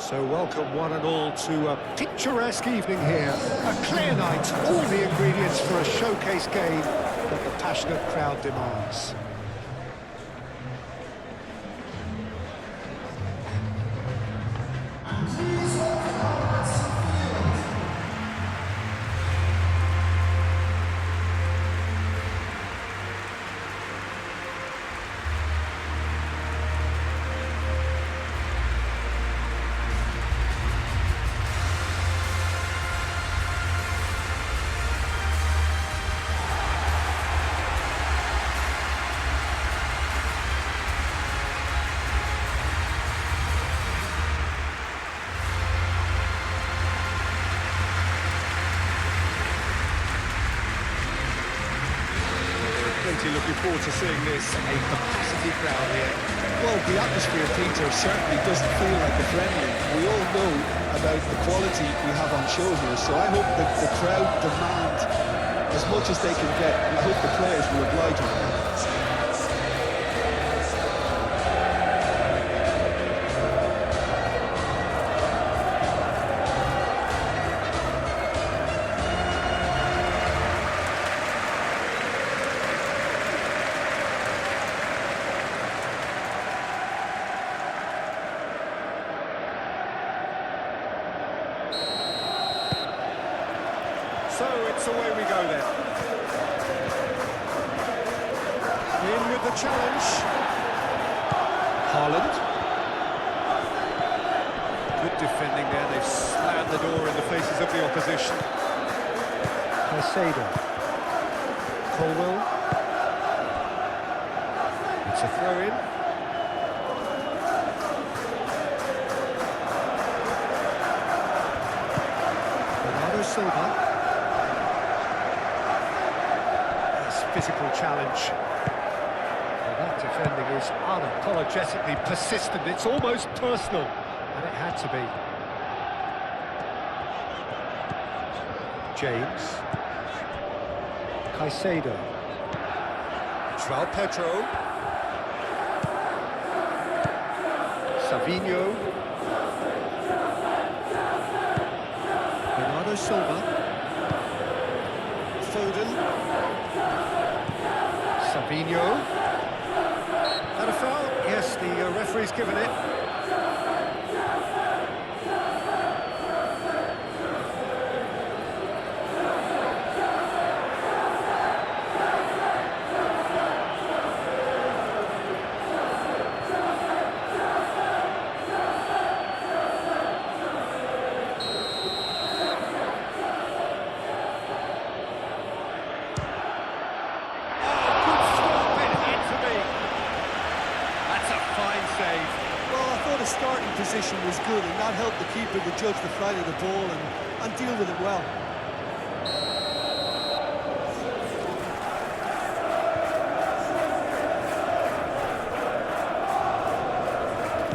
So welcome one and all to a picturesque evening here. A clear night, all the ingredients for a showcase game that the passionate crowd demands. Looking forward to seeing this, a capacity crowd here. Well, the atmosphere, Peter, certainly doesn't feel like a friendly. We all know about the quality we have on show here, so I hope that the crowd demand as much as they can get, and I hope the players will oblige them. So it's away we go then. In with the challenge. Haaland. Good defending there, they've slammed the door in the faces of the opposition. Caicedo. Colwell. It's a throw-in. Bernardo Silva. Physical challenge. Well, that defending is unapologetically persistent. It's almost personal, and it had to be. James. Caicedo. João Pedro. Savinho. Bernardo Silva. Foden. Savinho. That a foul? Yes, the referee's given it. The starting position was good, and that helped the keeper to judge the flight of the ball and deal with it well.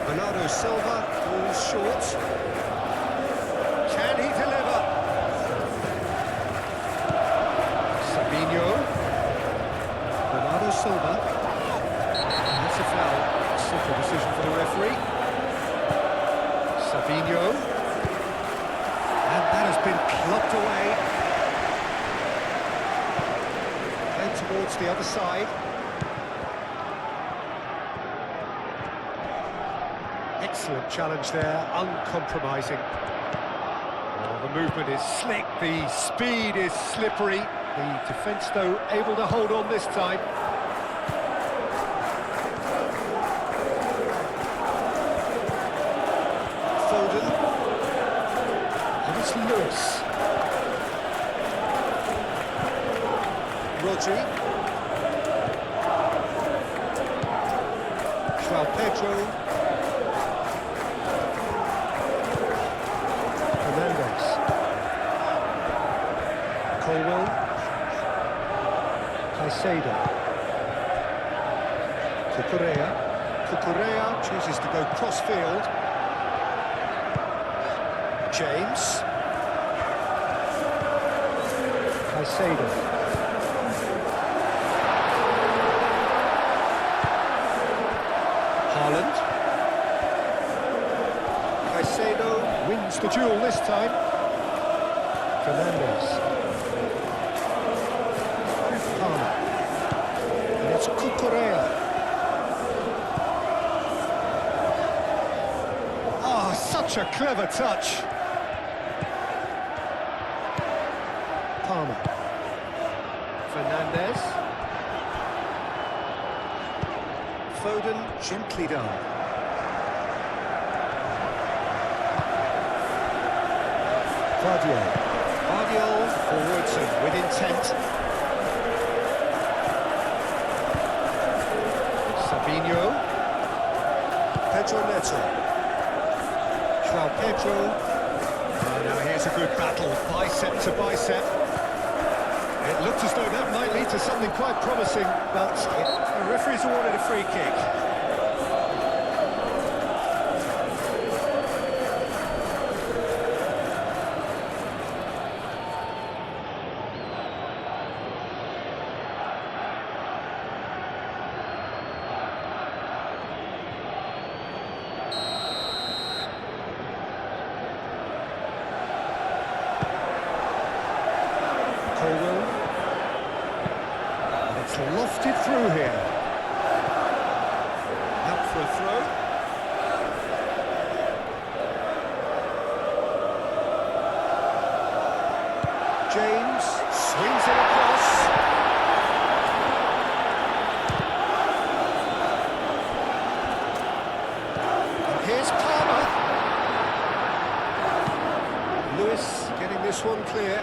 Bernardo Silva falls short. Can he deliver? Savinho. Bernardo Silva. That's a foul. Simple decision for the referee. Savinho. And that has been plucked away. And towards the other side. Excellent challenge there, uncompromising. Oh, the movement is slick, the speed is slippery. The defence, though, able to hold on this time. Foden. And it's Lewis. Rodri. João Pedro. Fernandes. Colwell. Caicedo. Cucurella chooses to go cross-field. James. Caicedo. Haaland. Caicedo. the duel this time. Fernandez. Palmer. And it's Cucurella. Oh, such a clever touch. Palmer. Fernandez. Foden, gently done. Guardiola forwards and with intent. Sabinho. Pedro Neto. João Pedro. Oh, now here's a good battle, bicep to bicep. It looked as though that might lead to something quite promising, but the referee's awarded a free kick. It's lofted through here. Out for a throw. James swings it across. And here's Palmer. Lewis getting this one clear.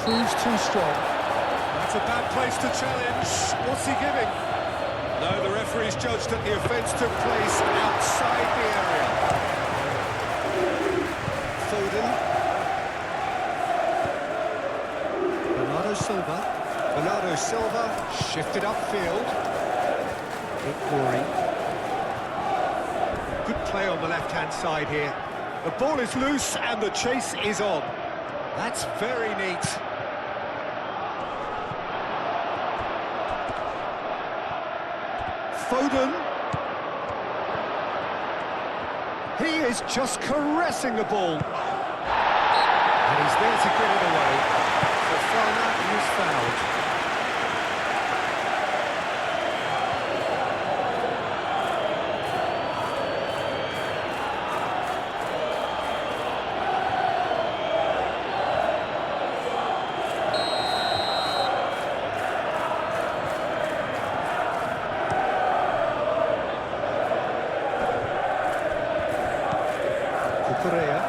Proves too strong. That's a bad place to challenge. What's he giving? No, the referee's judged that the offence took place outside the area. Foden. Bernardo Silva shifted upfield. Corey. Good play on the left-hand side here. The ball is loose and the chase is on. That's very neat. Foden. He is just caressing the ball. And he's there to get it away. Fofana is fouled. Correa.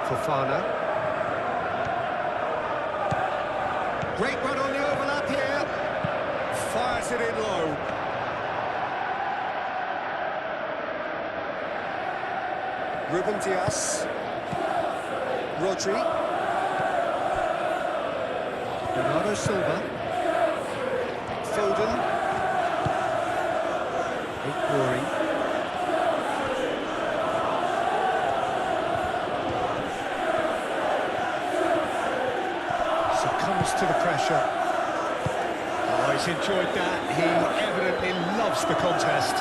Fofana. Great run on the overlap here. Fires it in low. Ruben Dias. Rodri. Bernardo Silva. Foden. Corey. Succumbs to the pressure. Oh, he's enjoyed that. He evidently loves the contest.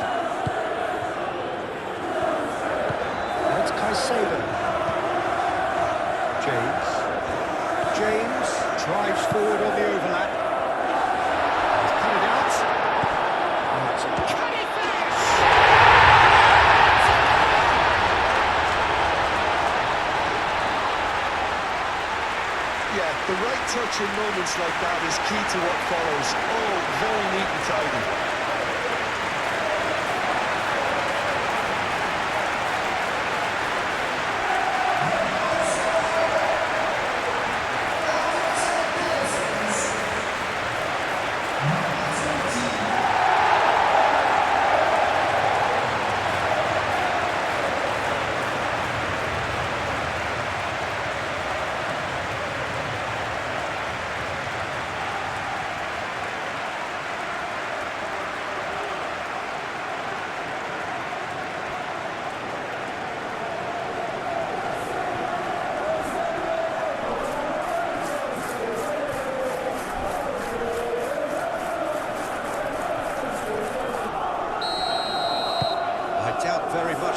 That's Caicedo. James drives forward on the overlap. He's cut it out. Can he finish? Yeah, the right touch in moments like that is key to what follows. Oh, very neat and tidy.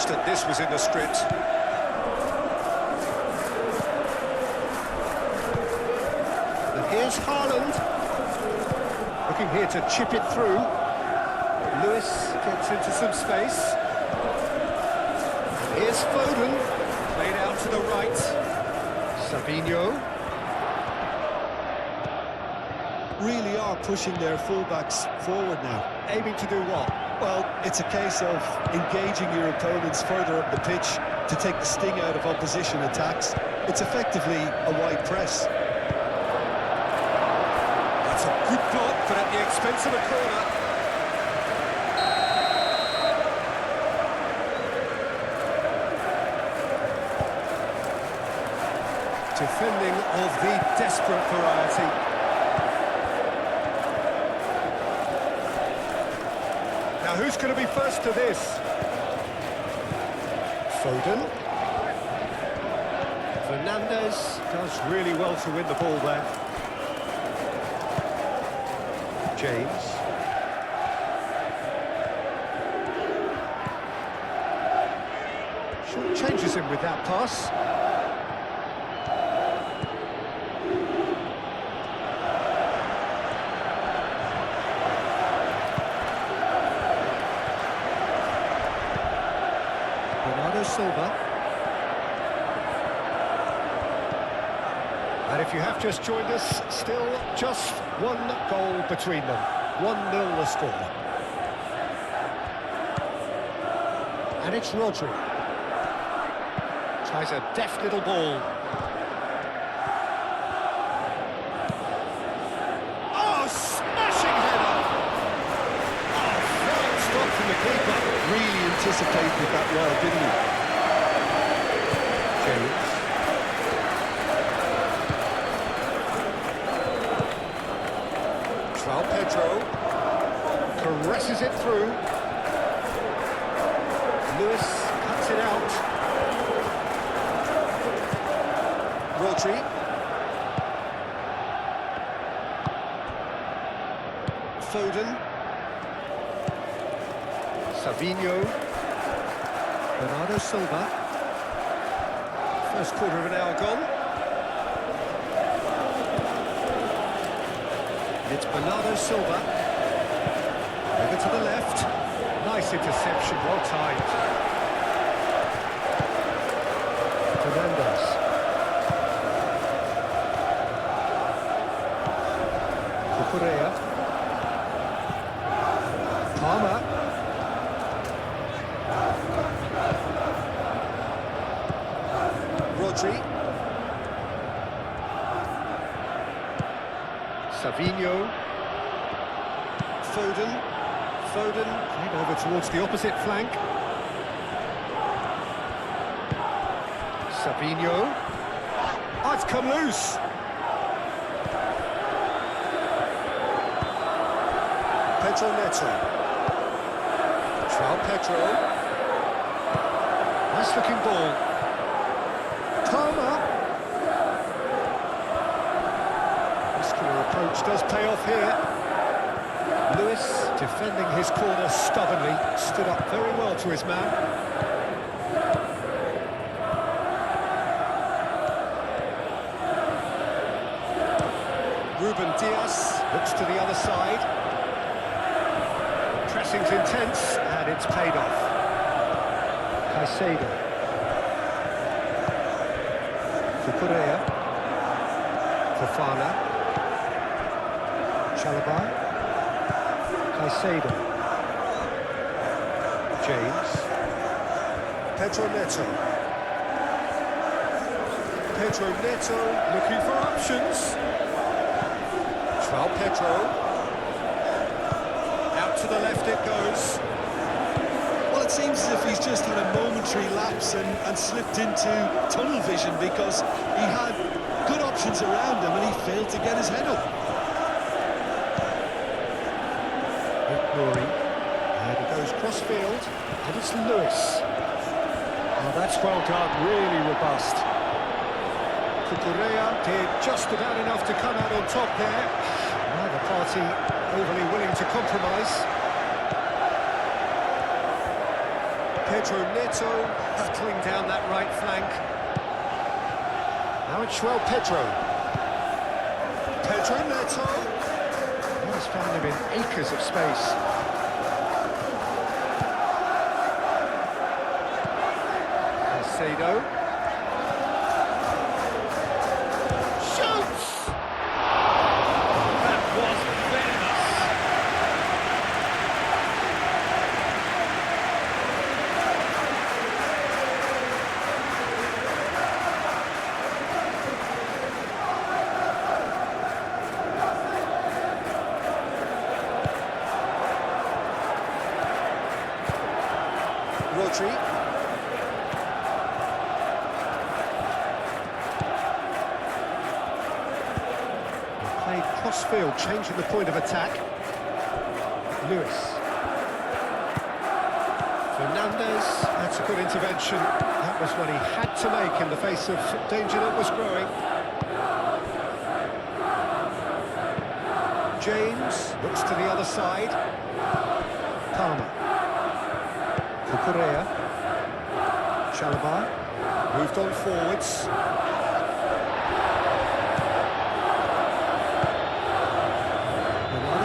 much that this was in the script. And here's Haaland. Looking here to chip it through. Lewis gets into some space. And here's Foden. Played out to the right. Savinho. Really are pushing their fullbacks forward now. Aiming to do what? Well, it's a case of engaging your opponents further up the pitch to take the sting out of opposition attacks. It's effectively a wide press. That's a good block, but at the expense of a corner. Defending of the desperate variety. Now, who's going to be first to this? Foden. Fernandes does really well to win the ball there. James. Short changes him with that pass. Silva. And if you have just joined us, still just one goal between them. 1-0 the score. And it's Rodri. Tries a deft little ball. Oh, smashing header! Oh, flying stop from the keeper. Really anticipated that well, didn't he? James. João Pedro caresses it through. Lewis cuts it out. Rodri. Foden. Savinho. Bernardo Silva. First quarter of an hour gone. It's Bernardo Silva. Over to the left. Nice interception, well timed. Fernandes. Cucurella. Palmer. Rodri. Savinho. Foden. Foden played over towards the opposite flank. Savinho. Oh, it's come loose. Pedro Neto. João Pedro. Nice looking ball. Palmer. Muscular approach does pay off here. Lewis, defending his corner stubbornly, stood up very well to his man. Ruben Dias looks to the other side. Pressing's intense, and it's paid off. Caicedo. Cucurella. Fofana. Chalobah. Caicedo. James. Pedro Neto. Pedro Neto looking for options. João Pedro. Out to the left it goes. Well, it seems as if he's just had a momentary lapse and slipped into tunnel vision because he had good options around him and he failed to get his head up. Rory. And it goes cross-field, and it's Lewis. Oh, that's well done, really robust. Cucurella did just about enough to come out on top there. Neither party overly willing to compromise. Pedro Neto hurtling down that right flank. Now it's João Pedro. Pedro Neto. He's found him in acres of space. Caicedo. Shoots! That was venomous. Rodri. Played cross-field, changing the point of attack. Lewis. Fernandez. That's a good intervention. That was what he had to make in the face of danger that was growing. James looks to the other side. Palmer. Cucurella. Chalobah. Moved on forwards.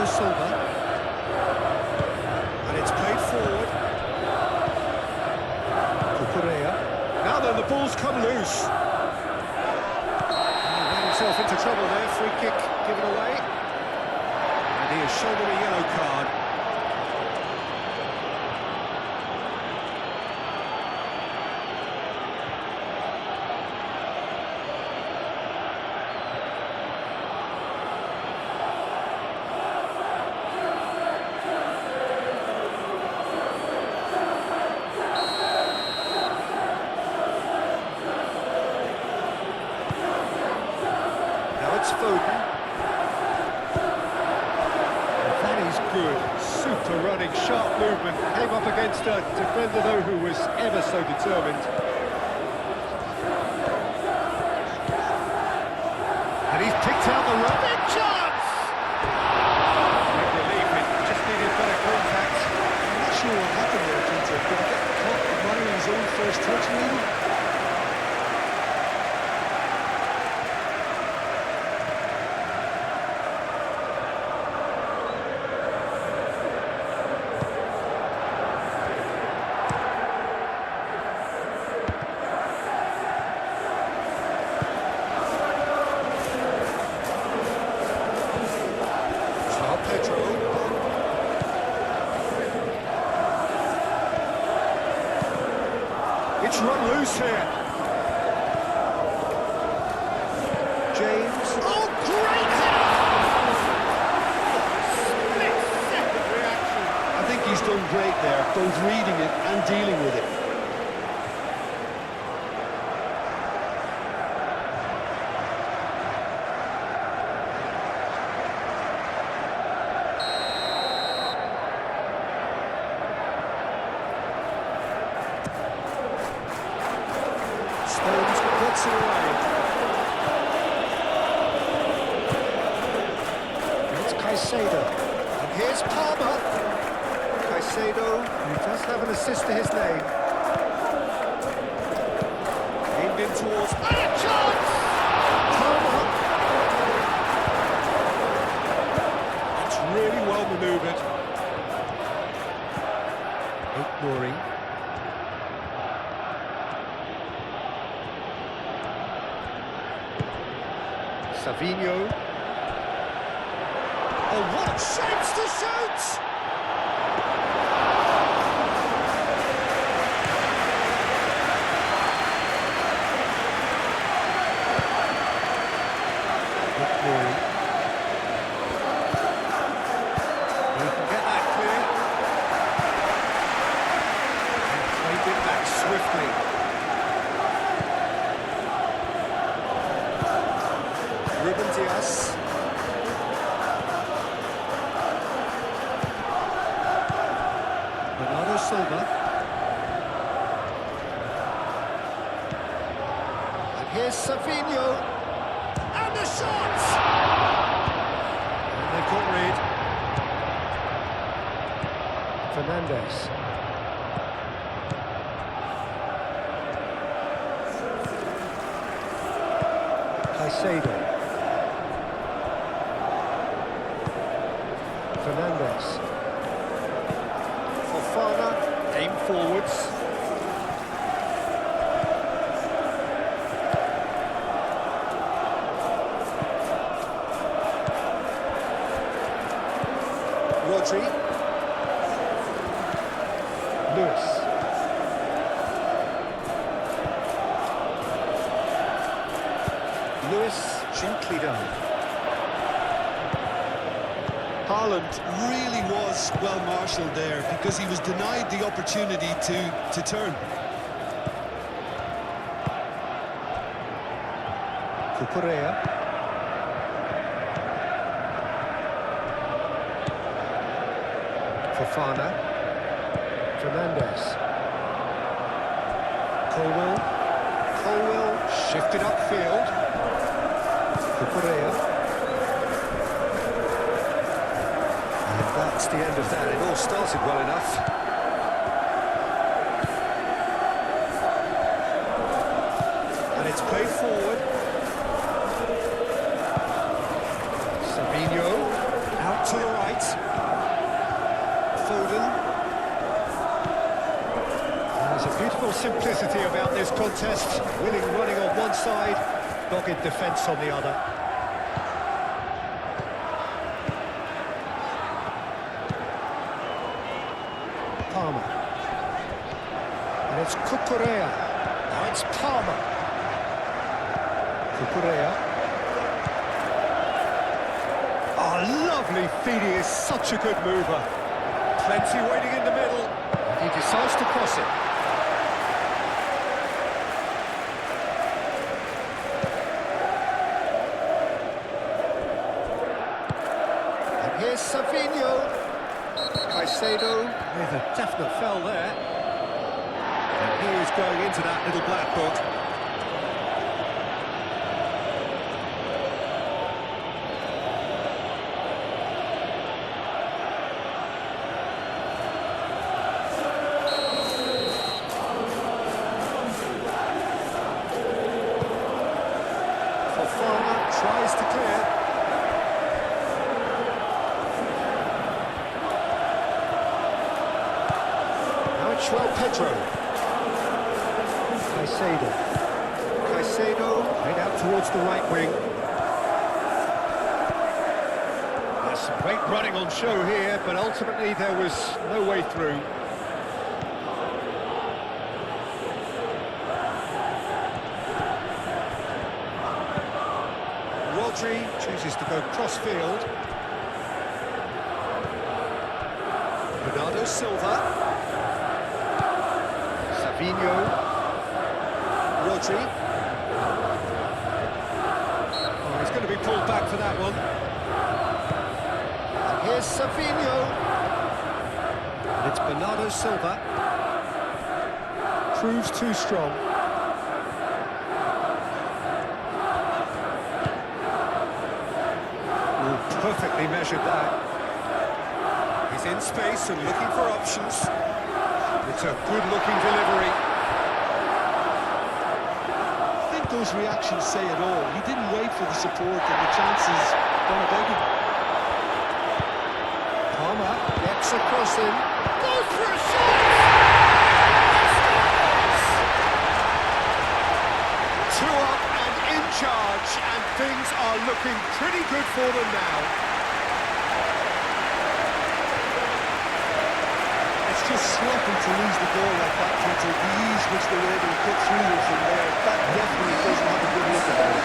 Silva, and it's played forward. Cucurella. Now then, the ball's come loose. He ran himself into trouble there. Free kick given away, and he has shown him a yellow card. Foden. That is good. Super running, sharp movement. Came up against a defender though who was ever so determined. And he's picked out the run. Big chance! Make relief, it just needed better contact. I'm not sure what happened there, Peter. Did he get caught running his own first touch, maybe? It's run loose here. James. Oh, great! Split-second reaction. I think he's done great there, both reading it and dealing with it. Gets it away. It's Caicedo. And here's Palmer. Caicedo, who does have an assist to his name. Aimed in towards... And a chance! Palmer. That's really well manoeuvred. Ignoring. Savinho. Oh, what a chance to shoot! He can get that clear. And played it back swiftly. Ruben Dias. Bernardo Silva. And here's Savinho. And the shot! And they've got rid. Fernandez. Caicedo. Fernandes. Fofana, aim forwards. Rodri. Lewis. Lewis, gently done. Haaland really was well marshalled there because he was denied the opportunity to turn. Cucurella. Fofana. Fernandes. Colwell. Colwell shifted upfield. Cucurella. And that's the end of that. It all started well enough. And it's played forward. Sabinho out to the right. Foden. There's a beautiful simplicity about this contest. Willing running on one side, dogged defence on the other. Palmer. And it's Cucurella. Now it's Palmer. Cucurella. Oh, lovely feed. He is such a good mover. Plenty waiting in the middle. He decides to cross it. And here's Savinho. Caicedo with a definite foul there. And he is going into that little black book. Fofana tries to clear. Now it's João Pedro. Caicedo. Caicedo played out towards the right wing. There's some great running on show here, but ultimately there was no way through. Rodri chooses to go cross-field. Bernardo Silva. Savinho. Rodri. Oh, he's going to be pulled back for that one. And here's Savinho. And it's Bernardo Silva. Proves too strong. Perfectly measured that. He's in space and looking for options. It's a good-looking delivery. I think those reactions say it all. He didn't wait for the support and the chances gone about him. Palmer gets across him. Goes for a shot! Two up and in charge, and things are looking pretty good for them now. It's just sloppy to lose the ball like that, Peter. The ease which they were able to put through you from there, that definitely doesn't have a good look at it.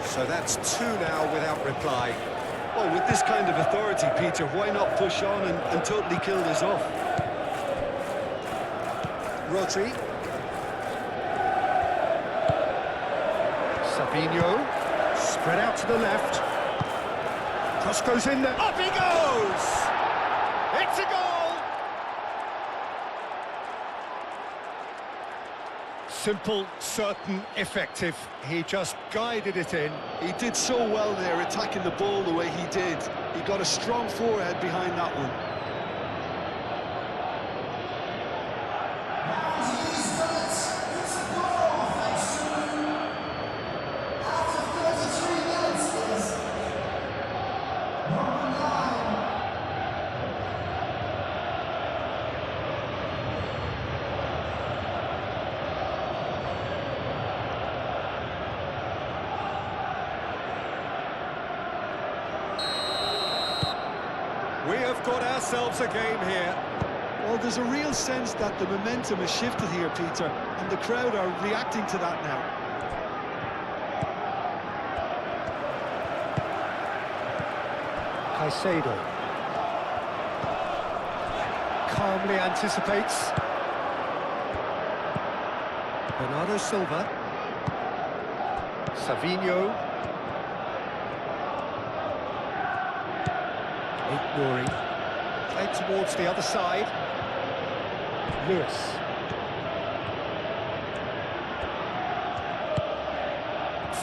So that's two now without reply. Well, with this kind of authority, Peter, why not push on and totally kill this off? Rodri. Sabinho. Spread out to the left. Cross goes in there. Up he goes! It's a goal! Simple, certain, effective. He just guided it in. He did so well there, attacking the ball the way he did. He got a strong forehead behind that one. We have got ourselves a game here. Well, there's a real sense that the momentum has shifted here, Peter, and the crowd are reacting to that now. Caicedo. Calmly anticipates. Bernardo Silva. Savinho. Nuri. Played towards the other side. Lewis.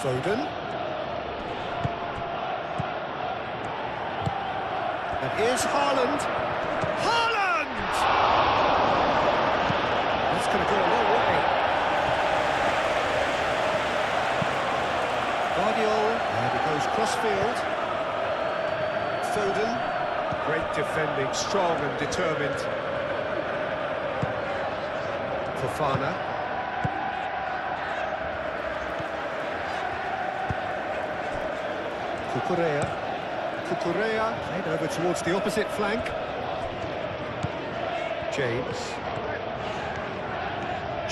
Foden. And here's Haaland. Haaland! That's going to go a long way. Guardiola. And he goes crossfield. Foden. Great defending, strong and determined. Fofana. Cucurella played over towards the opposite flank.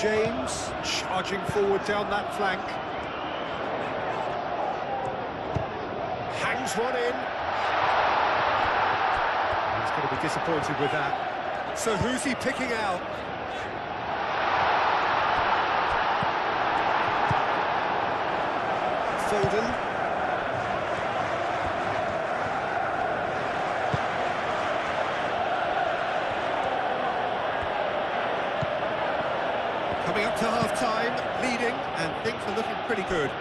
James charging forward down that flank. Hangs one in. Going to be disappointed with that. So who's he picking out? Foden. Coming up to half-time, leading, and things are looking pretty good.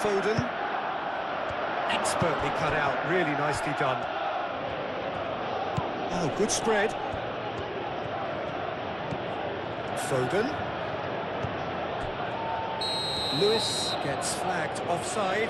Foden, expertly cut out, really nicely done. Oh, good spread. Foden. Lewis gets flagged offside.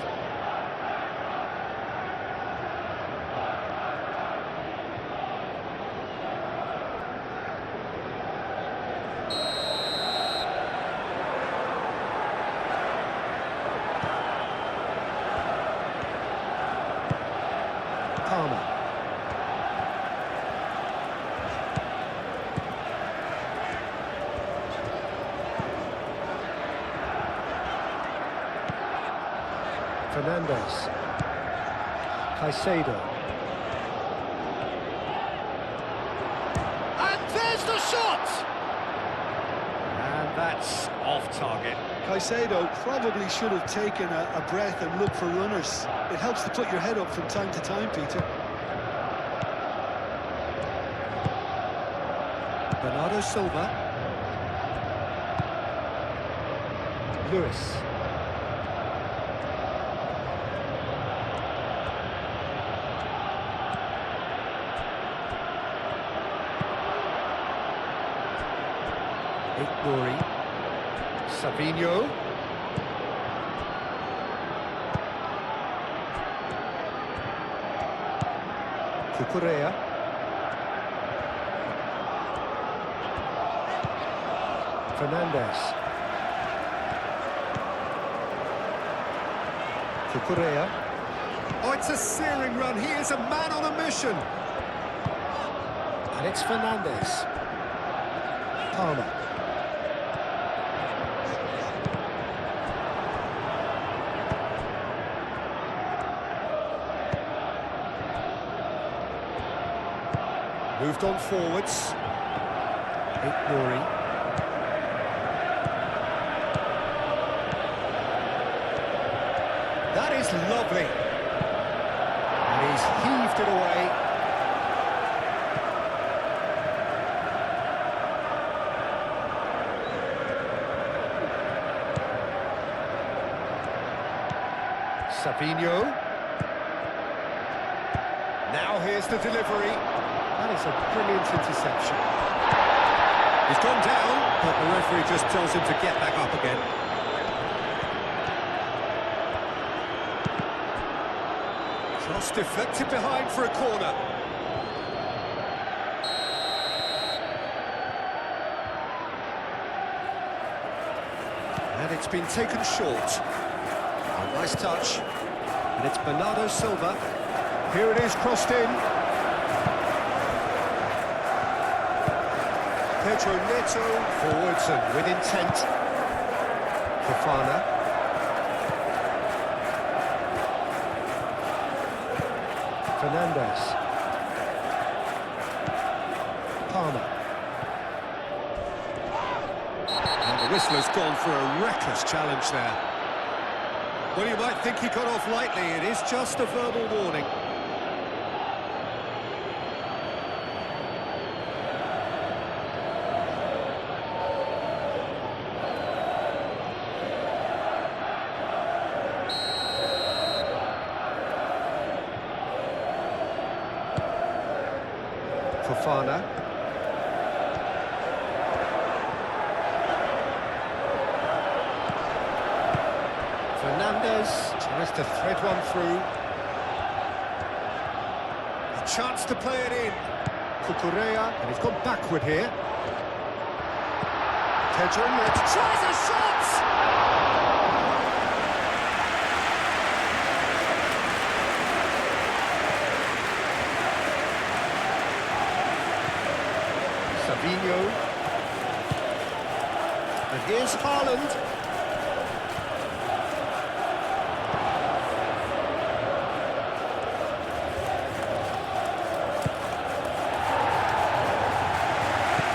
Fernandes. Caicedo. And there's the shot! And that's off target. Caicedo probably should have taken a breath and looked for runners. It helps to put your head up from time to time, Peter. Bernardo Silva. Lewis. Nuri. Savinho. Cucurella. Fernandes. Cucurella. Oh, it's a searing run. He is a man on a mission. And it's Fernandes. Palmer. Moved on forwards. Nuri. That is lovely. And he's heaved it away. Savinho. Now here's the delivery. That is a brilliant interception. He's gone down, but the referee just tells him to get back up again. Cross deflected behind for a corner. And it's been taken short. A nice touch. And it's Bernardo Silva. Here it is, crossed in. Pedro Neto forwards and with intent. Fofana. Fernandez. Palmer. And the whistler's gone for a reckless challenge there. Well, you might think he got off lightly. It is just a verbal warning. Fofana. Fernandez tries to thread one through. A chance to play it in. Cucurella, and he's gone backward here. Pedro Neto tries a shot! Savinho. And here's Haaland.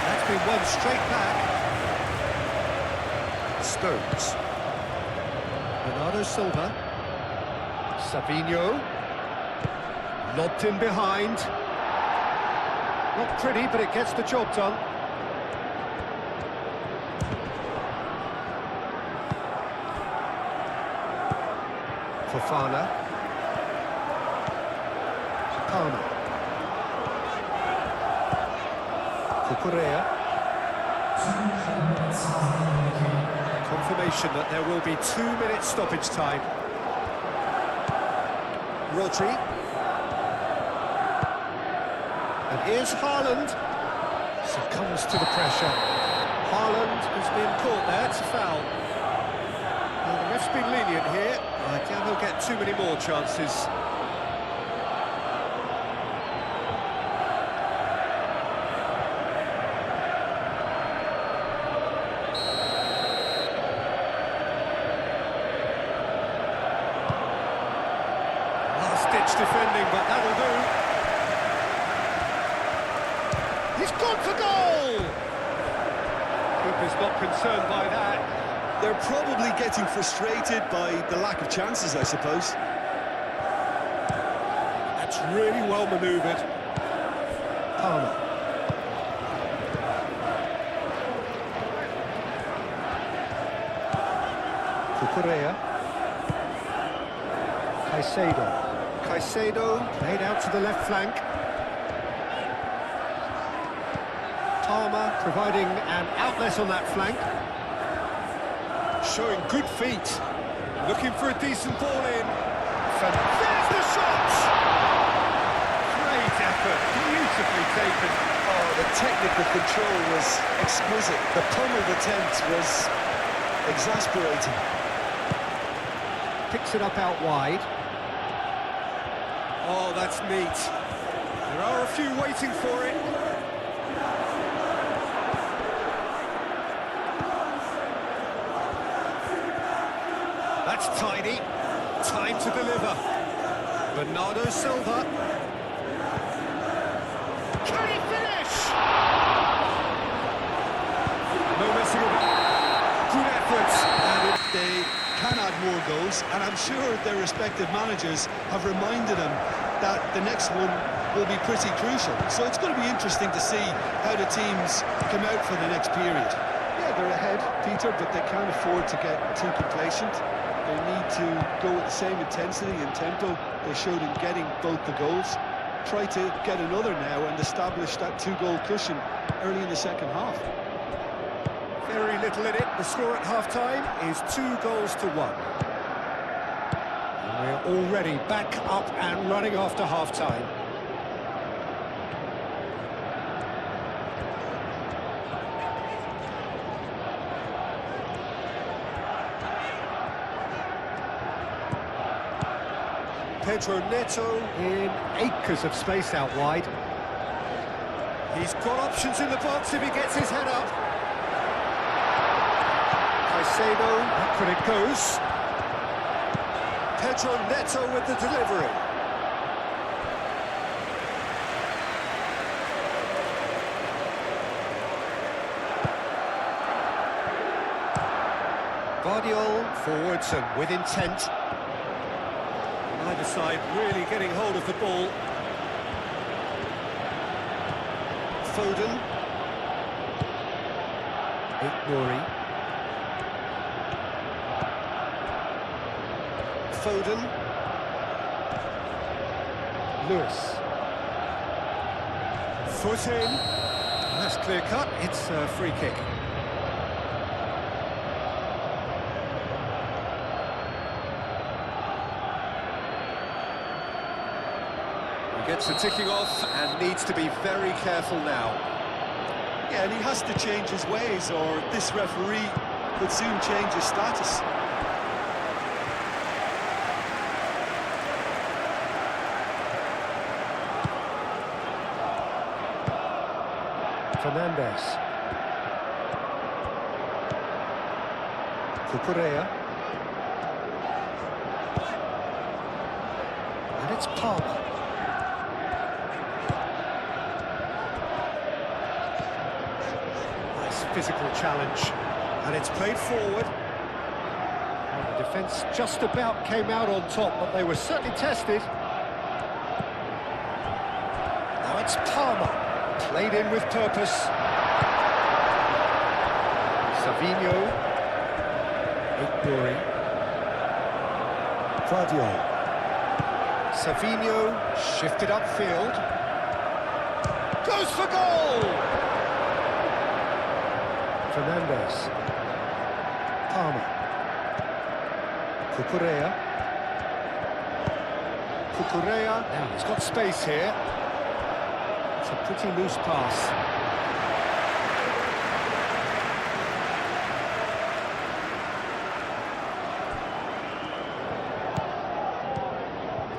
That's been won straight back. Stones. Bernardo Silva. Savinho. Lobbed in behind. Not pretty, but it gets the job done. Fofana. Palmer. Cucurella. Confirmation that there will be 2 minutes stoppage time. Rodri. And here's Haaland. Succumbs to the pressure. Haaland has been caught there, it's a foul. Well, the ref's been lenient here. I doubt he'll get too many more chances. Last-ditch defending, but that'll do. He's gone for goal! Keeper's not concerned by that. They're probably getting frustrated by the lack of chances, I suppose. That's really well manoeuvred. Palmer. Cucurella. Caicedo played out to the left flank. Palmer providing an outlet on that flank. Showing good feet. Looking for a decent ball in. There's the shot! Great effort, beautifully taken. Oh, the technical control was exquisite. The pummeled attempt was exasperating. Picks it up out wide. Oh, that's neat. There are a few waiting for it. That's tidy. Time to deliver. Bernardo Silva. Can he finish? couple of goals, and I'm sure their respective managers have reminded them that the next one will be pretty crucial. So it's going to be interesting to see how the teams come out for the next period. Yeah, they're ahead, Peter, but they can't afford to get too complacent. They need to go with the same intensity and tempo they showed in getting both the goals. Try to get another now and establish that two-goal cushion early in the second half. Very little in it. The score at half-time is 2-1. And we're already back up and running after half-time. Pedro Neto in acres of space out wide. He's got options in the box if he gets his head up. Caicedo, back when it goes. Pedro Neto with the delivery. Guardiola forwards and with intent. Either side really getting hold of the ball. Foden. Ignori. Foden. Lewis. Foot in. That's clear cut. It's a free kick. Gets the ticking off and needs to be very careful now. Yeah, and he has to change his ways, or this referee could soon change his status. Fernandes. Cucurella. And it's Palmer. Physical challenge, and it's played forward. Well, the defence just about came out on top, but they were certainly tested. Now it's Palmer, played in with purpose. Savinho, Ignori, Guardiola. Savinho shifted upfield, goes for goal! Fernandes. Palmer. Cucurella. Cucurella. Now he's got space here. It's a pretty loose pass.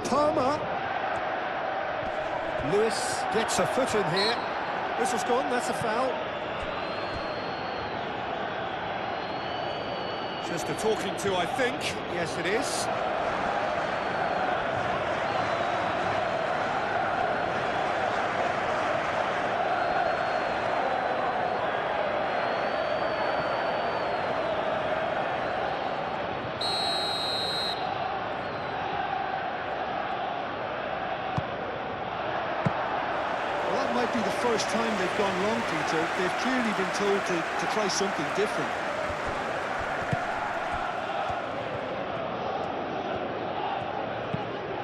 Palmer. Lewis gets a foot in here. Whistle's gone, that's a foul. Just a talking to, I think. Yes, it is. Well, that might be the first time they've gone wrong, Peter. They've clearly been told to try something different.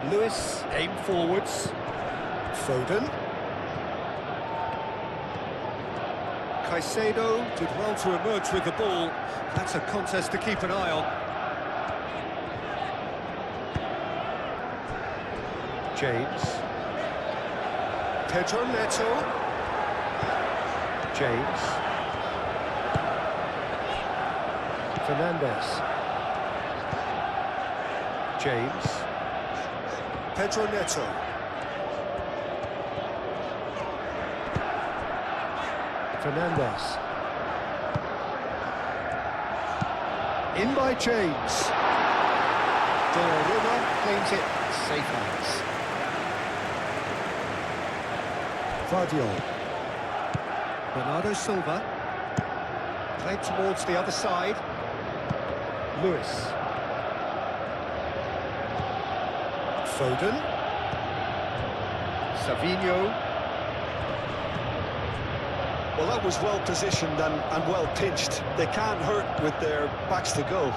Lewis, aim forwards. Foden. Caicedo did well to emerge with the ball. That's a contest to keep an eye on. James. Pedro Neto. James. Fernandes. James. Pedro Neto. Fernandes. In by James. Donnarumma claims it, safe hands. Guardiola. Bernardo Silva. Played towards the other side. Lewis. Foden. Savinho. Well, that was well positioned and well pinched. They can't hurt with their backs to goal.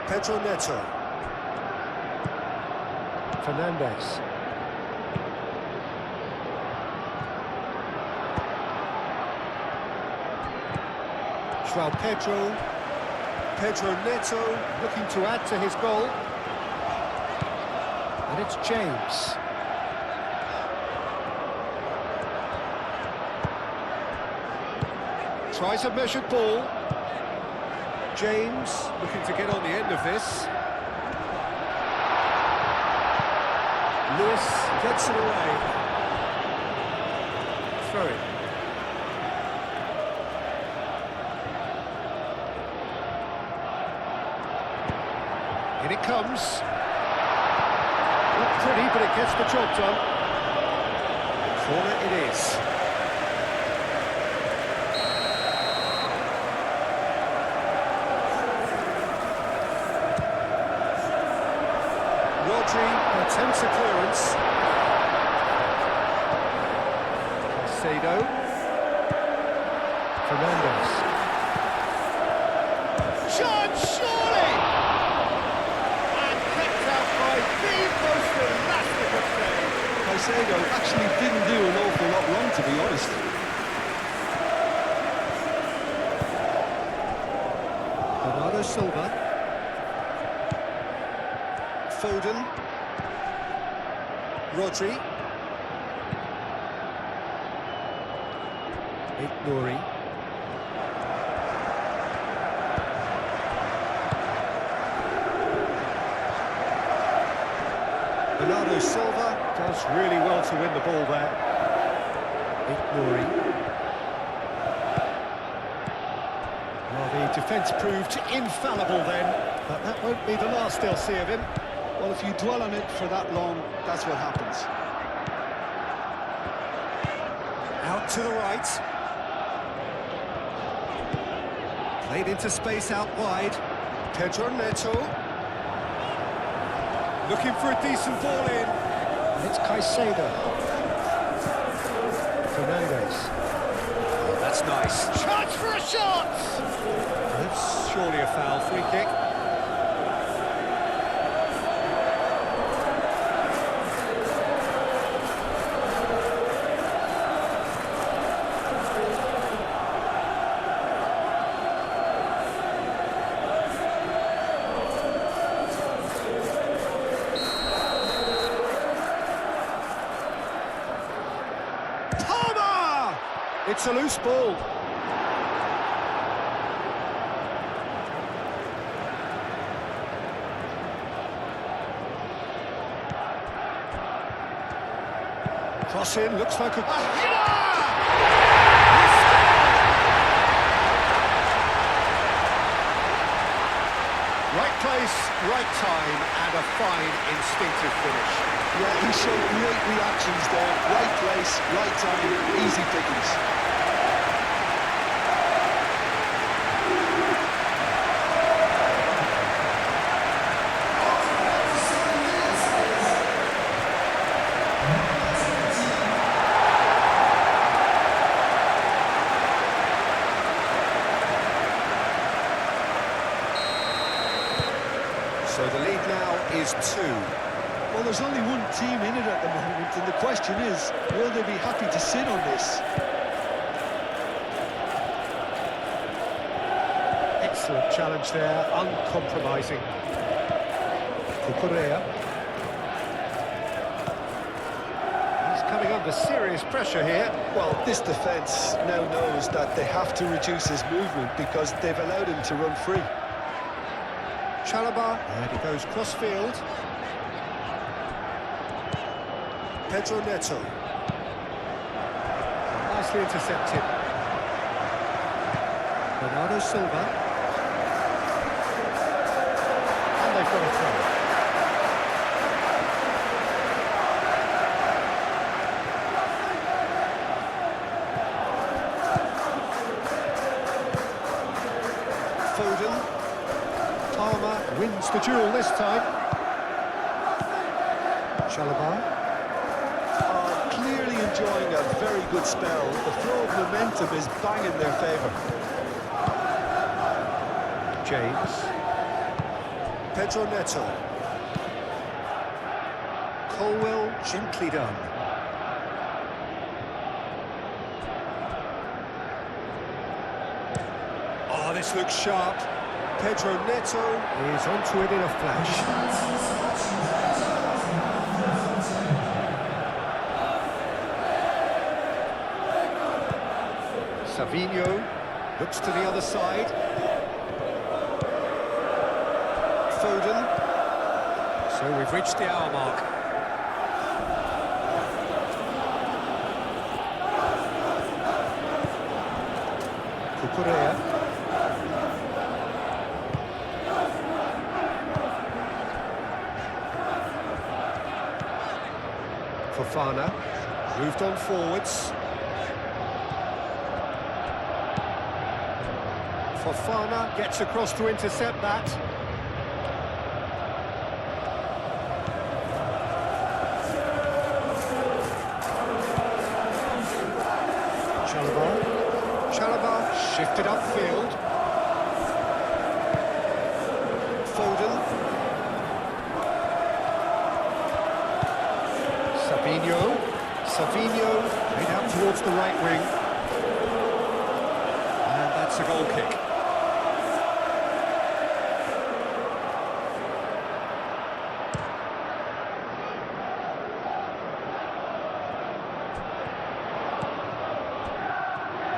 Pedro Neto. Fernandes. João Pedro. Pedro Neto looking to add to his goal. And it's James. Tries a measured ball. James looking to get on the end of this. Lewis gets it away. Throw it. In it comes. Not pretty, but it gets the job done. Corner it is. Rodri attempts a clearance. Caicedo. Fernandes. Chance, surely! And kept out by the most elastic of saves. Caicedo actually didn't do an awful lot wrong, to be honest. Bernardo Silva. Foden. Rodri. Nouri. Bernardo Silva does really well to win the ball there. Nouri. Well, the defence proved infallible then, but that won't be the last they'll see of him. Well, if you dwell on it for that long, that's what happens. Out to the right. Played into space out wide. Pedro Neto. Looking for a decent ball in. And it's Caicedo. Fernandes. Oh, that's nice. Chance for a shot! That's surely a foul. Free kick. It's a loose ball. Cross in, looks like a... Right place, right time, and a fine instinctive finish. Yeah, he showed great reactions there. Right place, right time, easy pickings. So the lead now is 2. Well, there's only one team in it at the moment, and the question is, will they be happy to sit on this? Excellent challenge there, uncompromising. Cucurella. He's coming under serious pressure here. Well, this defence now knows that they have to reduce his movement because they've allowed him to run free. Chalobah, and he goes cross-field. Pedro Neto. Nicely intercepted. Bernardo Silva. And they've got a throw. Foden. Palmer wins the duel this time. Chalobah. Clearly enjoying a very good spell. The flow of momentum is bang in their favour. James. Pedro Neto. Colwell, gently done. Oh, this looks sharp. Pedro Neto is onto it in a flash. Savinho looks to the other side. Foden. So we've reached the hour mark. Cucurella. Fofana moved on forwards. Fofana gets across to intercept that. Chalobah shifted upfield. Foden. Savinho made out towards the right wing. And that's a goal kick.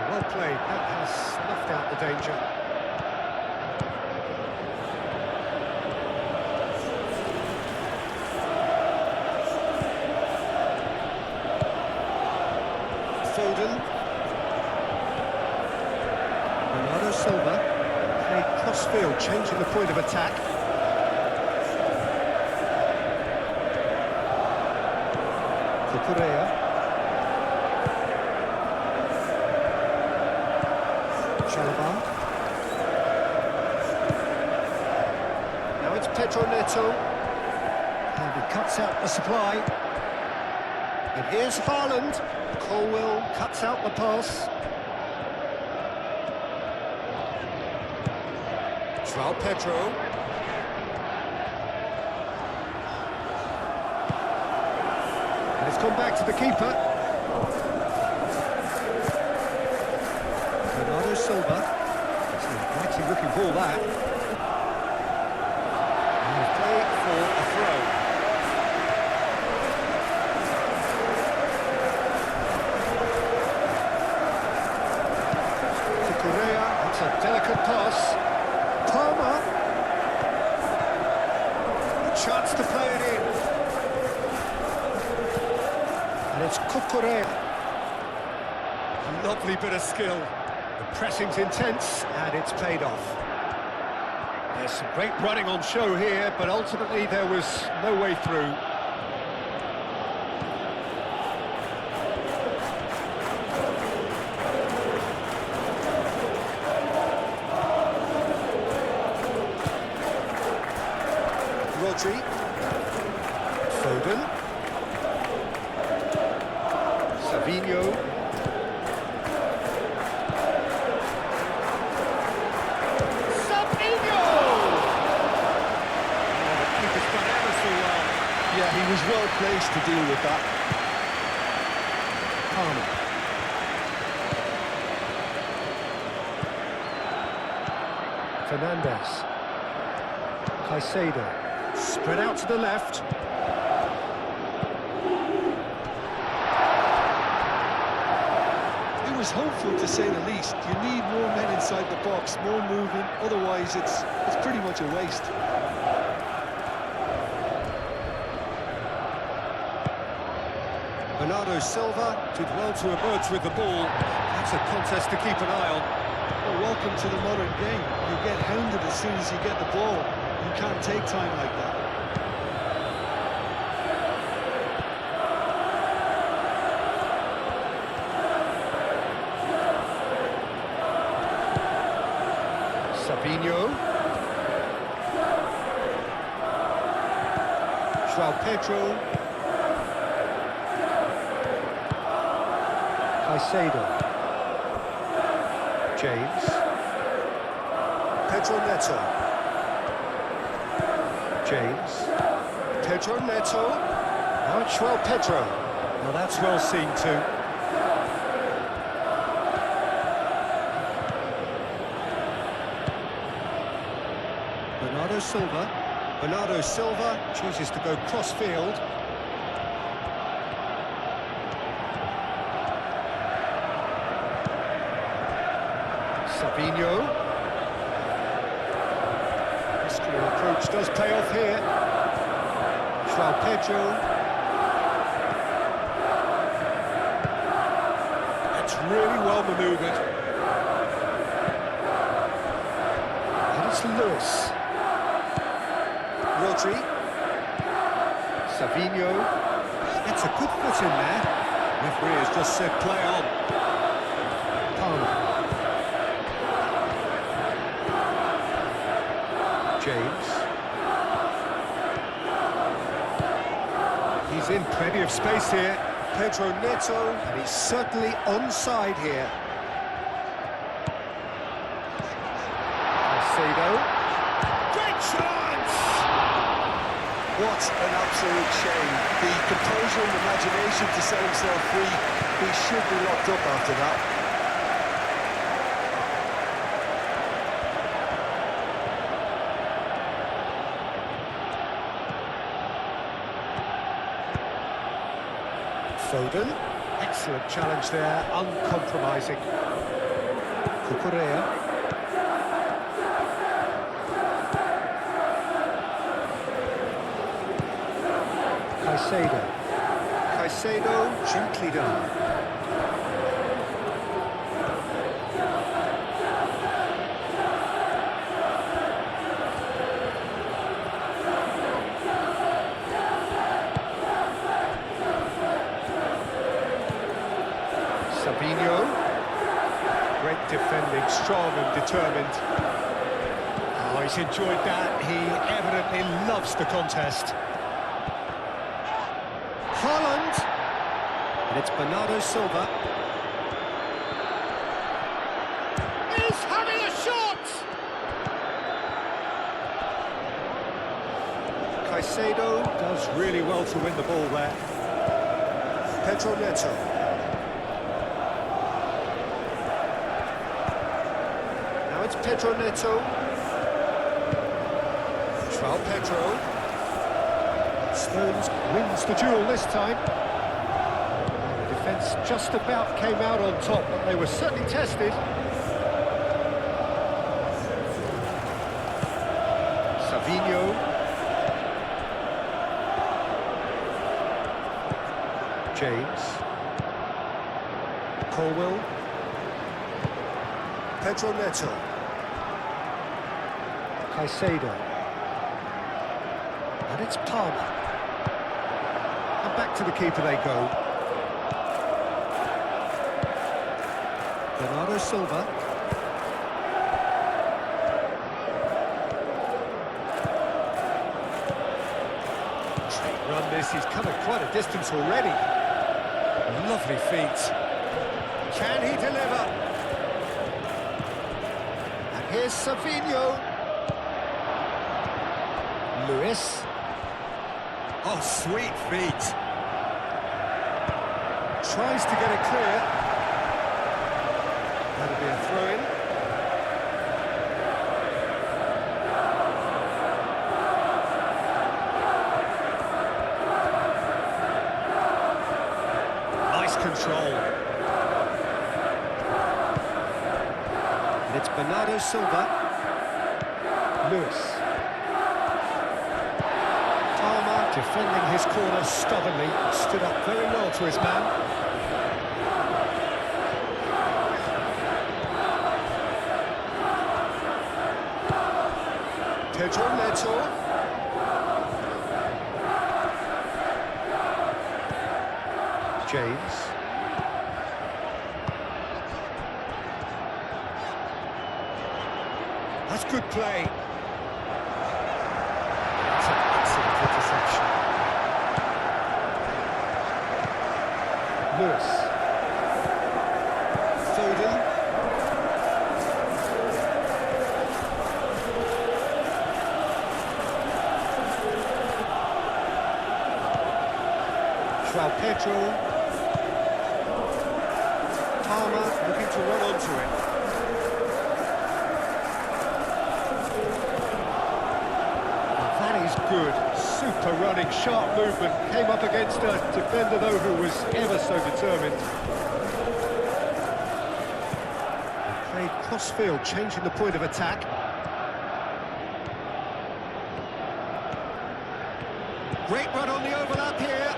Well played, that has snuffed out the danger. Foden. Bernardo Silva played cross-field, changing the point of attack. Cucurella. Chalobah. Now it's Pedro Neto. And he cuts out the supply. And here's Haaland. Colwell cuts out the pass. João Pedro. And it's gone back to the keeper. Bernardo Silva. It's an inviting looking ball, that. And play for a throw. It's a delicate pass. Palmer. A chance to play it in. And it's Cucurella. Lovely bit of skill. The pressing's intense, and it's paid off. There's some great running on show here, but ultimately there was no way through. Rodri. Foden. Savinho. Savinho! Oh, the keeper's done ever so well. Yeah, he was well placed to deal with that. Palmer. Fernandez. Caicedo. Spread out to the left. It was hopeful, to say the least. You need more men inside the box, more movement. Otherwise, it's pretty much a waste. Bernardo Silva did well to emerge with the ball. That's a contest to keep an eye on. Well, welcome to the modern game. You get hounded as soon as you get the ball. You can't take time like that. Savinho. João Pedro. Caicedo. James. Pedro Neto. James. Pedro Neto. Now it's João Pedro. Well, that's well seen too. Bernardo Silva chooses to go cross-field. Savinho. This clear approach does pay off here. João Pedro. That's really well manoeuvred. And it's Lewis. Rodri. Savinho. It's a good foot in there. Referee has just said play on. Palmer. James. He's in plenty of space here. Pedro Neto, and he's certainly onside here. Caicedo. Great chance! What an absolute shame. The composure and imagination to set himself free. He should be locked up after that. Foden. Excellent challenge there, uncompromising. Cucurella. Caicedo, gently done. Savinho. Great defending, strong and determined. Oh, he's enjoyed that. He evidently loves the contest. Holland. And it's Bernardo Silva. He's having a shot! Caicedo does really well to win the ball there. Pedro Neto. Now it's Pedro Neto. João Pedro. Stones wins the duel this time. The defence just about came out on top, but they were certainly tested. Savinho. James. Colwell. Pedro Neto. Caicedo. And it's Palmer. And back to the keeper they go. Bernardo Silva. Great run this, he's come quite a distance already. Lovely feet. Can he deliver? And here's Savinho. Lewis. Oh, sweet feet. Tries to get it clear. That'll be a throw-in. Nice control. And it's Bernardo Silva. Lewis. Defending his corner stubbornly, stood up very well to his man. Pedro Neto. James. That's good play. Interception. Lewis. Foden. Pedro. Palmer looking to run onto it. That is good. Super running, sharp movement. Came up against a defender though who was ever so determined. Played cross-field, changing the point of attack. Great run on the overlap here.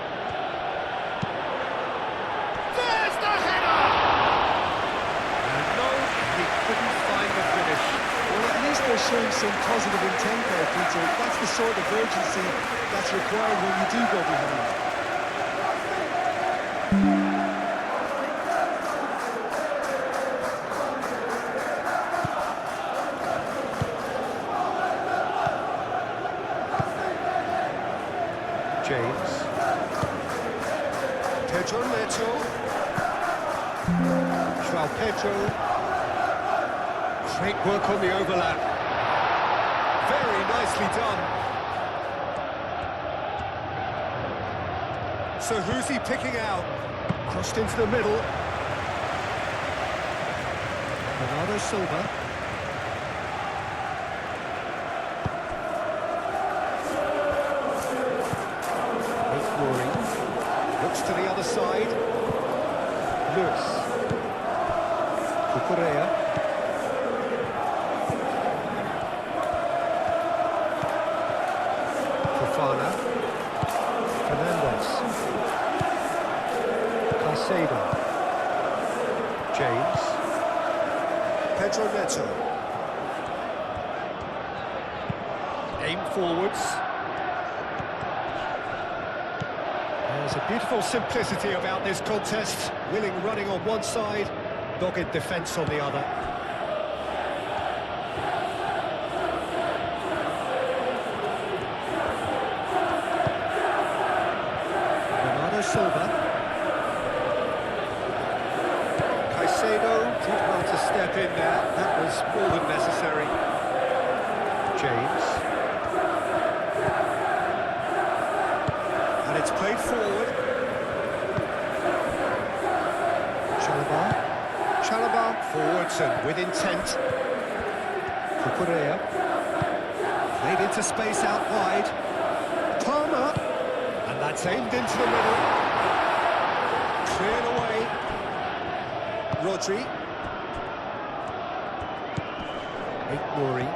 They're showing some positive intent there, Peter. That's the sort of urgency that's required when you do go behind. James. Pedro Neto. João Pedro. Great work on the overlap. Very nicely done. So who's he picking out? Crossed into the middle. Bernardo Silva. Looks to the other side. Lewis. Cucurella. James. Pedro Neto. Aim forwards. There's a beautiful simplicity about this contest. Willing running on one side, dogged defence on the other. Bernardo Silva. Did well to step in there. That was more than necessary. James. And it's played forward. Chalobah forwards and with intent. Cucurella. Played into space out wide. Palmer. And that's aimed into the middle. Cleared away. Rodri. Rory.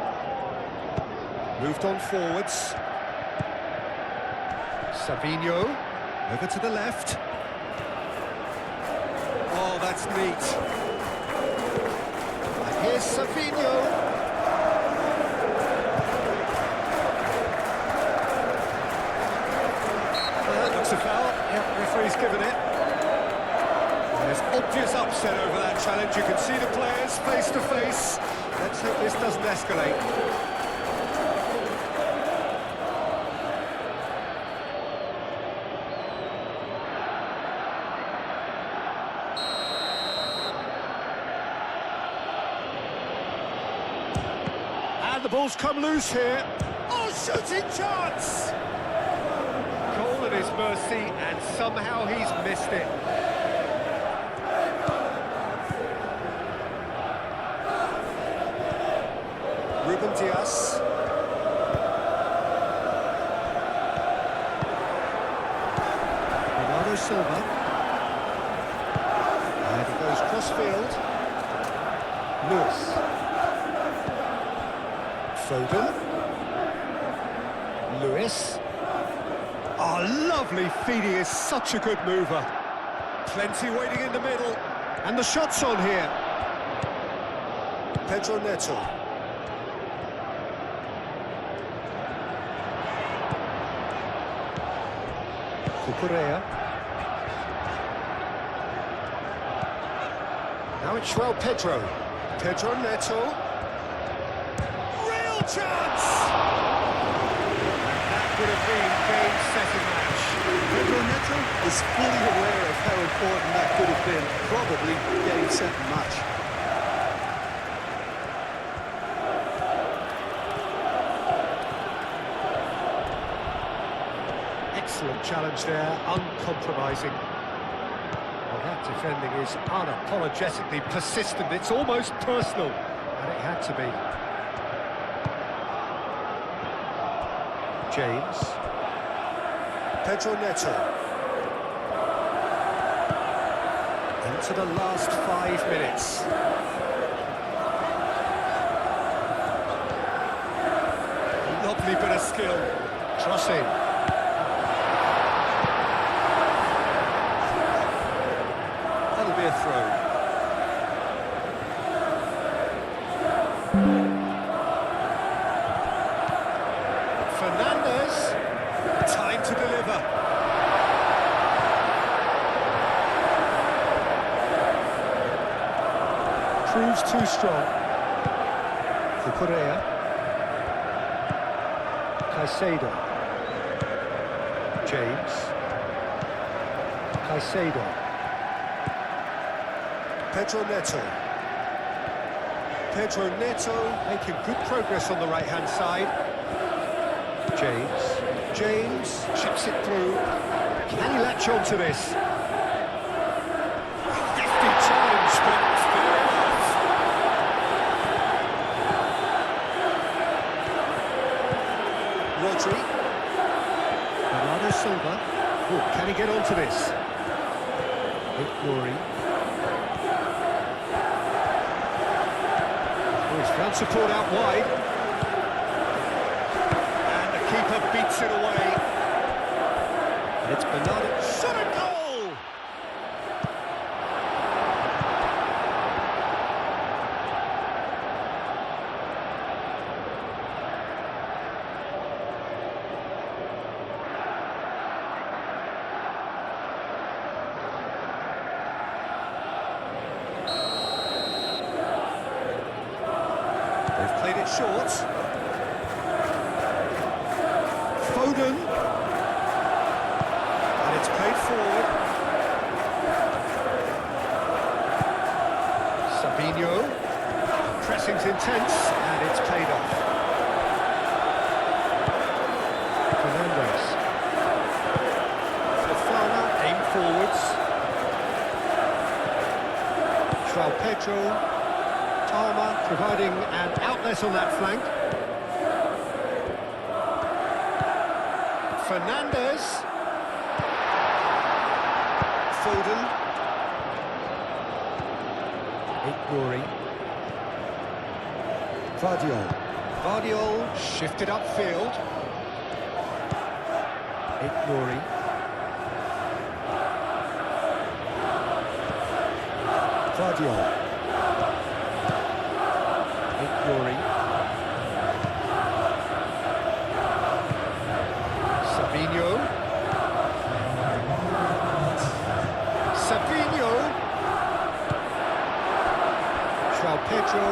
Moved on forwards. Savinho. Over to the left. Oh, that's neat. And here's Savinho. That looks a foul. Yep, referee's given it. There's obvious upset over that challenge. You can see the players face to face. Let's hope this doesn't escalate. And the ball's come loose here. Oh, shooting chance! Goal at his mercy, and somehow he's missed it. Diaz. Bernardo Silva. And he goes cross-field. Lewis. Foden. Lewis. Oh, lovely feed. He is such a good mover. Plenty waiting in the middle. And the shot's on here. Pedro Neto. Cucurella. Now it's João Pedro. Pedro Neto. Real chance! And that would have been game, set and match. Pedro Neto is fully aware of how important that could have been, probably getting sent the match. Excellent challenge there, uncompromising. Well, that defending is unapologetically persistent. It's almost personal, and it had to be. James. Pedro Neto. Into the last 5 minutes. Lovely bit of skill. Crossing. That'll be a throw. Fernandez. Time to deliver. Proves too strong. For Correa. Caicedo. James. Caicedo. Pedro Neto. Pedro Neto making good progress on the right-hand side. James. James chips it through. Can he latch on to this? 50 challenge, but fair enough. Rodri. Bernardo Silva. Oh, can he get onto this? Glory. Oh, he's found support out wide. And the keeper beats it away. And it's Bernardo. Shot a goal! They've played it short. Foden. And it's played forward. Sabinho. Pressing's intense, and it's played off. Fernandez. Fofana, aim forwards. João Pedro. Palmer providing an outlet on that flank. Fernandez. Foden. Glory. Vardiol shifted upfield. Glory. Vardiol. Glory. Sabinho. João Pedro.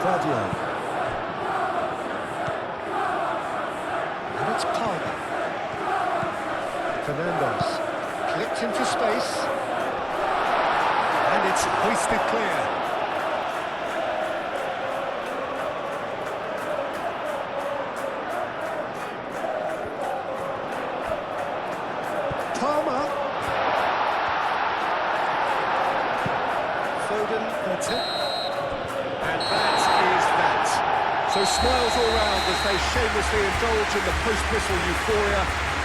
Vardiol. And it's Palmer. Fernandez. Clipped into space. And it's hoisted clear. Palmer. Foden, that's it. And that is that. So smiles all round as they shamelessly indulge in the post-whistle euphoria.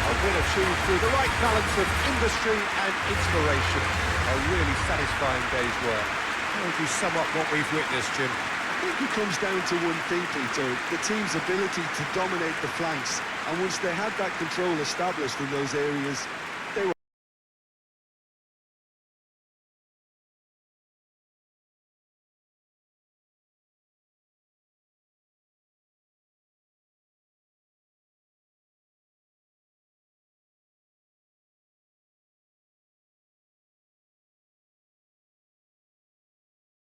A win achieved through the right balance of industry and inspiration. A really satisfying day's work. How would you sum up what we've witnessed, Jim? I think it comes down to one thing, Peter, the team's ability to dominate the flanks. And once they had that control established in those areas,